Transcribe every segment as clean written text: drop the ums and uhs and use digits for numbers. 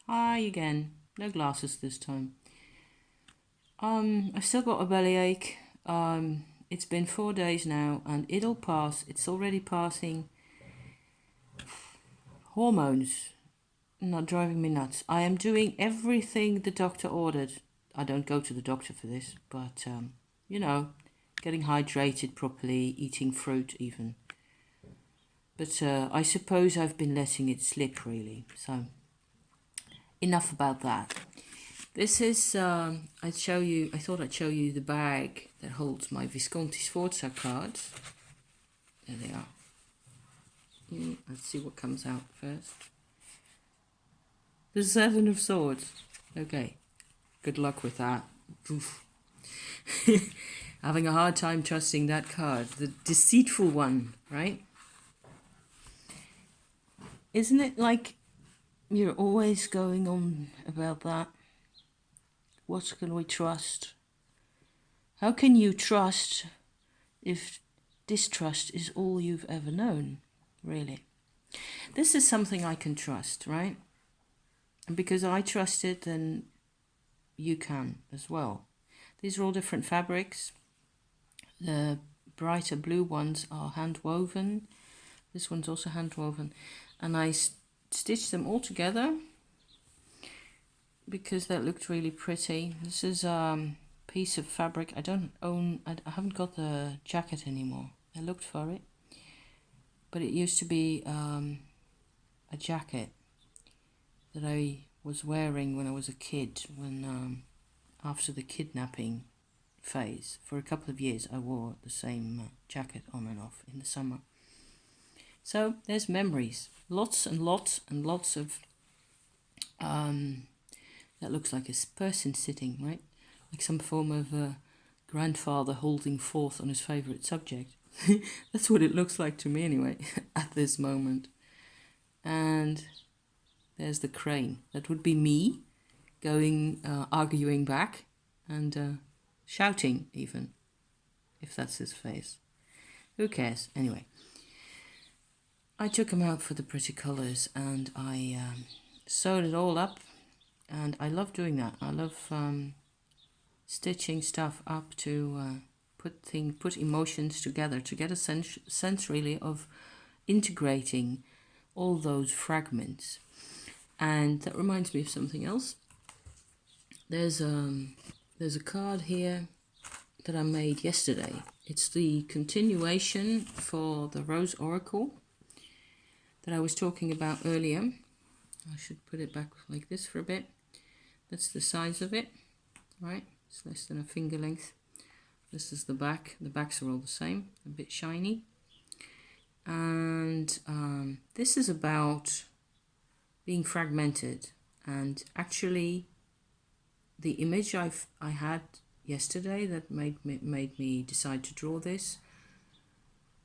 Hi again. No glasses this time. I've still got a bellyache. It's been 4 days now and it'll pass. It's already passing. Hormones not driving me nuts. I am doing everything the doctor ordered. I don't go to the doctor for this, but you know, getting hydrated properly, eating fruit even. But I suppose I've been letting it slip really. So enough about that. This is, I thought I'd show you the bag that holds my Visconti Sforza cards. There they are. Let's see what comes out first. The Seven of Swords. Okay, good luck with that. Oof. Having a hard time trusting that card. The deceitful one, right? Isn't it like you're always going on about that? What can we trust? How can you trust if distrust is all you've ever known, really? This is something I can trust, right? And because I trust it, then you can as well. These are all different fabrics. The brighter blue ones are hand woven. This one's also hand woven. And I stitched them all together because that looked really pretty. This is piece of fabric. I haven't got the jacket anymore. I looked for it, but it used to be a jacket that I was wearing when I was a kid, when after the kidnapping phase. For a couple of years I wore the same jacket on and off in the summer. So there's memories, lots and lots and lots of that looks like a person sitting, right? Like some form of grandfather holding forth on his favourite subject. That's what it looks like to me anyway, at this moment. And there's the crane. That would be me going, arguing back and shouting even, if that's his face. Who cares? Anyway, I took him out for the pretty colours and I sewed it all up, and I love doing that. I love stitching stuff up to put emotions together, to get a sense really of integrating all those fragments. And that reminds me of something else. There's a card here that I made yesterday. It's the continuation for the Rose Oracle that I was talking about earlier. I should put it back like this for a bit. That's the size of it, right? It's less than a finger length. This is the back. The backs are all the same, a bit shiny. And this is about being fragmented. And actually, the image I had yesterday that made me decide to draw this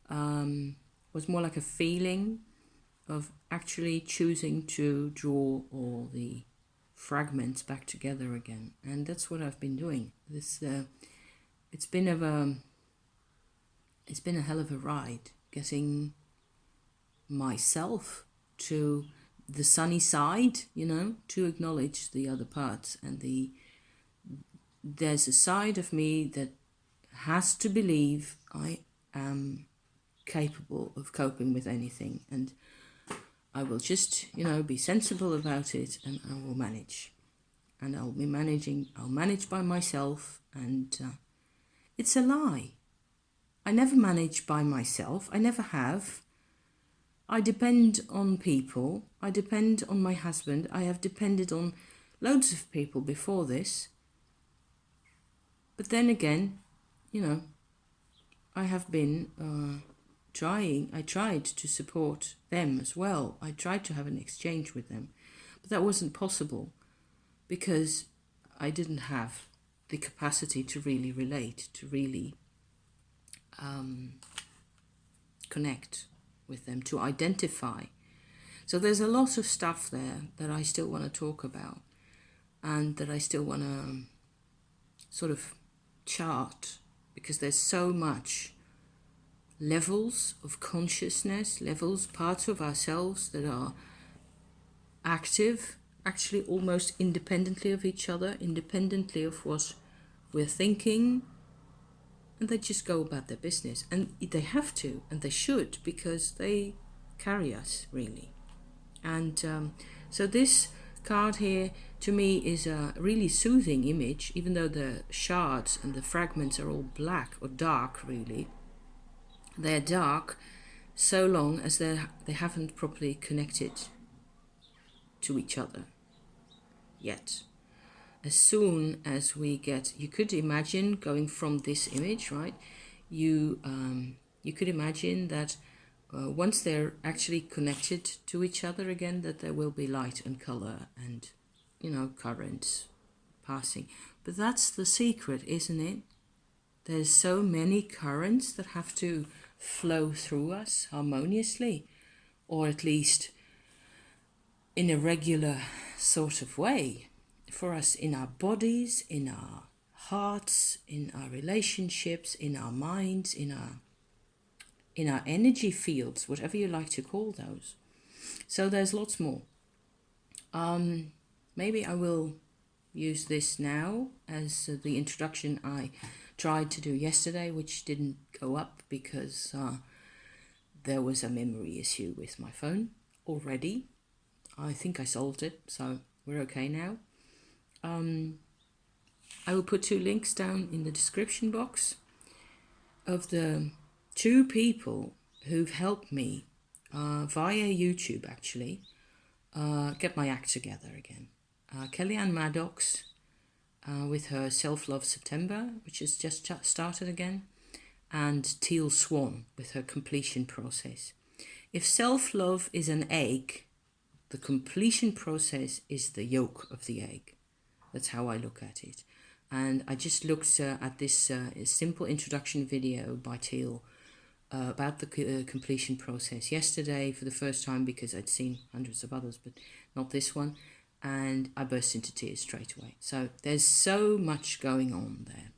was more like a feeling of actually choosing to draw all the fragments back together again. And that's what I've been doing. It's been a hell of a ride getting myself to the sunny side, to acknowledge the other parts. And there's a side of me that has to believe I am capable of coping with anything, and I will just, be sensible about it, and I will manage. And I'll manage by myself, and it's a lie. I never manage by myself. I never have. I depend on people. I depend on my husband. I have depended on loads of people before this. But then again, I have been I tried to support them as well. I tried to have an exchange with them. But that wasn't possible because I didn't have the capacity to really relate, to really connect with them, to identify. So there's a lot of stuff there that I still want to talk about and that I still want to sort of chart, because there's so much levels of consciousness, parts of ourselves that are active actually almost independently of each other, independently of what we're thinking, and they just go about their business. And they have to, and they should, because they carry us, really. And so this card here, to me, is a really soothing image, even though the shards and the fragments are all black or dark, really. They're dark so long as they haven't properly connected to each other yet. As soon as we get, you could imagine going from this image, right? You could imagine that once they're actually connected to each other again, that there will be light and color and, currents passing. But that's the secret, isn't it? There's so many currents that have to flow through us harmoniously, or at least in a regular sort of way, for us in our bodies, in our hearts, in our relationships, in our minds, in our energy fields, whatever you like to call those. So there's lots more. Maybe I will use this now as the introduction I tried to do yesterday, which didn't go up because there was a memory issue with my phone already. I think I solved it, so we're okay now. I will put 2 links down in the description box of the 2 people who've helped me via YouTube, actually, get my act together again. Kellyanne Maddox with her Self-Love September, which has just started again, and Teal Swan with her completion process. If self-love is an egg, the completion process is the yolk of the egg. That's how I look at it. And I just looked at this simple introduction video by Teal about the completion process yesterday for the first time, because I'd seen hundreds of others, but not this one. And I burst into tears straight away. So there's so much going on there.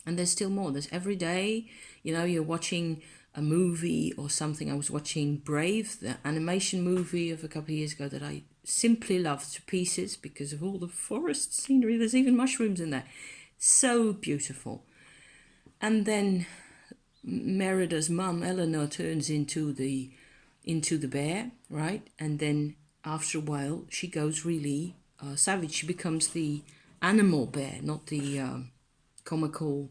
And there's still more. There's every day, you're watching a movie or something. I was watching Brave, the animation movie of a couple of years ago that I simply loved to pieces because of all the forest scenery. There's even mushrooms in there. So beautiful. And then Merida's mum, Eleanor, turns into the bear, right? And then after a while, she goes really savage. She becomes the animal bear, not the comical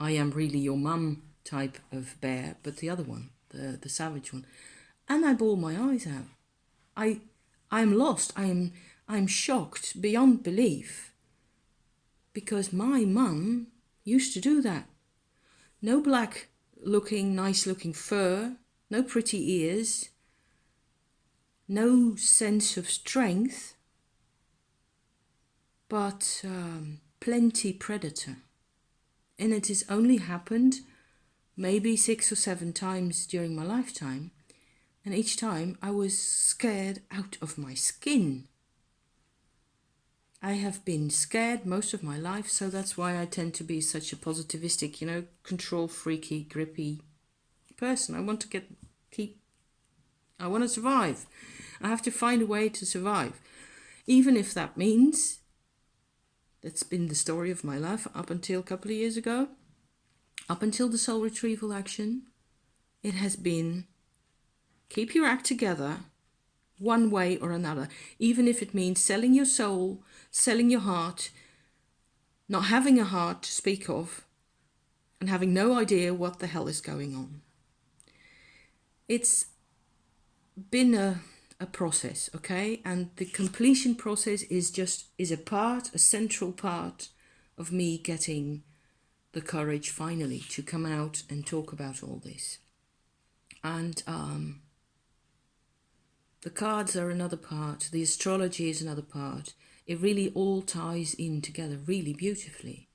I am really your mum type of bear, but the other one, the savage one. And I bawl my eyes out. I'm lost. I'm shocked beyond belief, because my mum used to do that. No black looking, nice looking fur, no pretty ears, no sense of strength, but plenty predator. And it has only happened maybe 6 or 7 times during my lifetime. And each time I was scared out of my skin. I have been scared most of my life, so that's why I tend to be such a positivistic, control freaky, grippy person. I want to I want to survive. I have to find a way to survive. Even if that means, that's been the story of my life up until a couple of years ago, up until the soul retrieval action, it has been keep your act together one way or another, even if it means selling your soul, selling your heart, not having a heart to speak of, and having no idea what the hell is going on. It's been a process, okay? And the completion process is a central part of me getting the courage finally to come out and talk about all this. And the cards are another part, the astrology is another part. It really all ties in together really beautifully.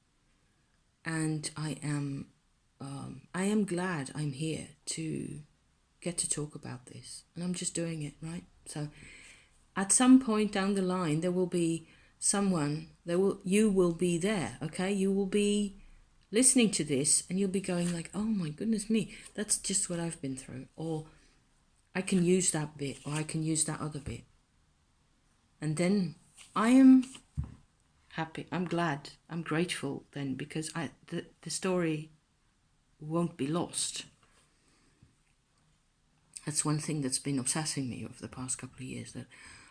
And I am glad I'm here to get to talk about this. And I'm just doing it, right? So at some point down the line, there will be someone, you will be there, okay? You will be listening to this and you'll be going like, oh my goodness me, that's just what I've been through. Or I can use that bit, or I can use that other bit. And then I am happy, I'm glad, I'm grateful then, because the story won't be lost. That's one thing that's been obsessing me over the past couple of years, that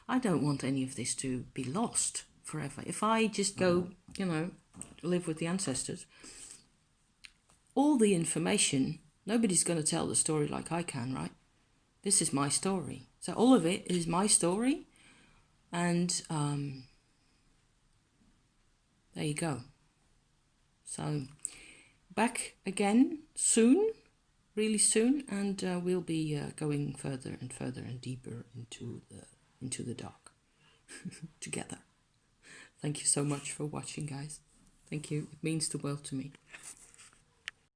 I don't want any of this to be lost forever. If I just go, live with the ancestors, all the information, nobody's going to tell the story like I can, right? This is my story. So all of it is my story. And there you go. So back again soon, really soon, and we'll be going further and further and deeper into the dark together. Thank you so much for watching, guys. Thank you. It means the world to me.